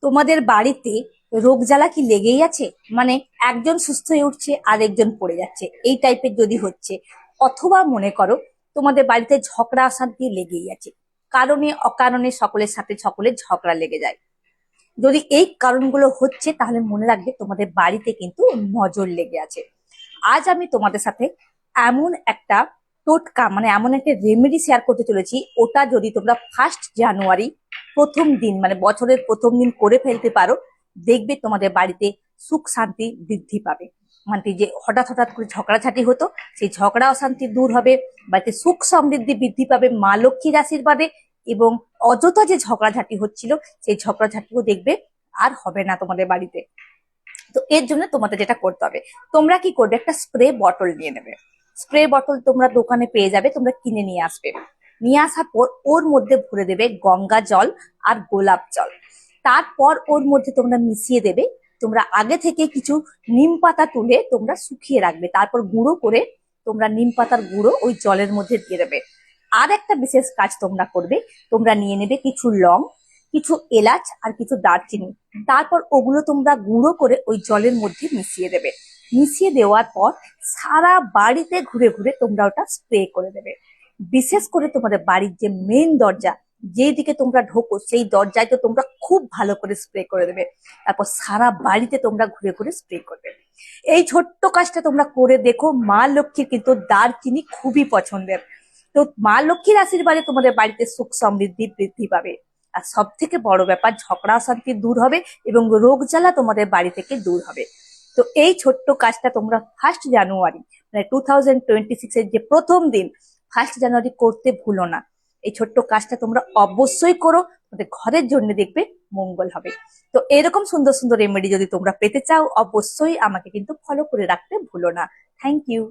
তোমাদের বাড়িতে রোগ জ্বালা কি লেগেই আছে? মানে একজন সুস্থ হয়ে উঠছে আর একজন পড়ে যাচ্ছে, এই টাইপের যদি হচ্ছে, অথবা মনে করো তোমাদের বাড়িতে ঝগড়া অশান্তি লেগেই আছে, কারণে অকারণে সকলের সাথে সকলের ঝগড়া লেগে যায়। যদি এই কারণগুলো হচ্ছে তাহলে মনে রাখবে তোমাদের বাড়িতে কিন্তু নজর লেগে আছে। আজ আমি তোমাদের সাথে এমন একটা টোটকা, মানে এমন একটা রেমেডি শেয়ার করতে চলেছি, ওটা যদি তোমরা 1 জানুয়ারি প্রথম দিন, মানে বছরের প্রথম দিন করে ফেলতে পারো, দেখবে তোমাদের বাড়িতে সুখ শান্তি বৃদ্ধি পাবে। মানে যে হঠাৎ হঠাৎ করে ঝগড়াঝাটি হতো, সেই ঝগড়া অশান্তি দূর হবে, বাড়িতে সুখ সমৃদ্ধি বৃদ্ধি পাবে মা লক্ষ্মীর আশীর্বাদে, এবং অযথা যে ঝগড়াঝাটি হচ্ছিল সেই ঝগড়াঝাটিও দেখবে আর হবে না তোমাদের বাড়িতে। তো এর জন্য তোমাদের যেটা করতে হবে, তোমরা কি করবে, একটা স্প্রে বটল নিয়ে নেবে। স্প্রে বটল তোমরা দোকানে পেয়ে যাবে, তোমরা কিনে নিয়ে আসবে। নিয়ে আসার পর ওর মধ্যে ভরে দেবে গঙ্গা জল আর গোলাপ জল। তারপর ওর মধ্যে তোমরা মিশিয়ে দেবে, তোমরা আগে থেকে কিছু নিম পাতা তুলে তোমরা শুকিয়ে রাখবে, তারপর গুঁড়ো করে তোমরা নিম পাতার গুঁড়ো ওই জলের মধ্যে দিয়ে দেবে। আর একটা বিশেষ কাজ তোমরা করবে, তোমরা নিয়ে নেবে কিছু লং, কিছু এলাচ আর কিছু দারচিনি। তারপর ওগুলো তোমরা গুঁড়ো করে ওই জলের মধ্যে মিশিয়ে দেবে। মিশিয়ে দেওয়ার পর সারা বাড়িতে ঘুরে ঘুরে তোমরা ওটা স্প্রে করে দেবে। বিশেষ করে তোমাদের বাড়ির যে মেন দরজা, যেই দিকে তোমরা ঢোকো সেই দরজায় তো তোমরা খুব ভালো করে স্প্রে করে দেবে। তারপর সারা বাড়িতে তোমরা ঘুরে ঘুরে স্প্রে করবে। এই ছোট্ট কাজটা তোমরা করে দেখো, মা লক্ষ্মীর কিন্তু দারচিনি খুবই পছন্দের। তো মা লক্ষ্মীর আশীর্বাদে তোমাদের বাড়িতে সুখ সমৃদ্ধি বৃদ্ধি পাবে। আর সব থেকে বড় ব্যাপার, ঝগড়া অশান্তি দূর হবে এবং রোগ জ্বালা তোমাদের বাড়ি থেকে দূর হবে। তো এই ছোট্ট কাজটা তোমরা 1 জানুয়ারি, মানে 2026 এর যে প্রথম দিন, 1 জানুয়ারি করতে ভুলো না। এই ছোট্ট কাজটা তোমরা অবশ্যই করো, তোমাদের ঘরের জন্য দেখবে মঙ্গল হবে। তো এরকম সুন্দর সুন্দর রেমেডি যদি তোমরা পেতে চাও, অবশ্যই আমাকে কিন্তু ফলো করে রাখতে ভুলো না। Thank you.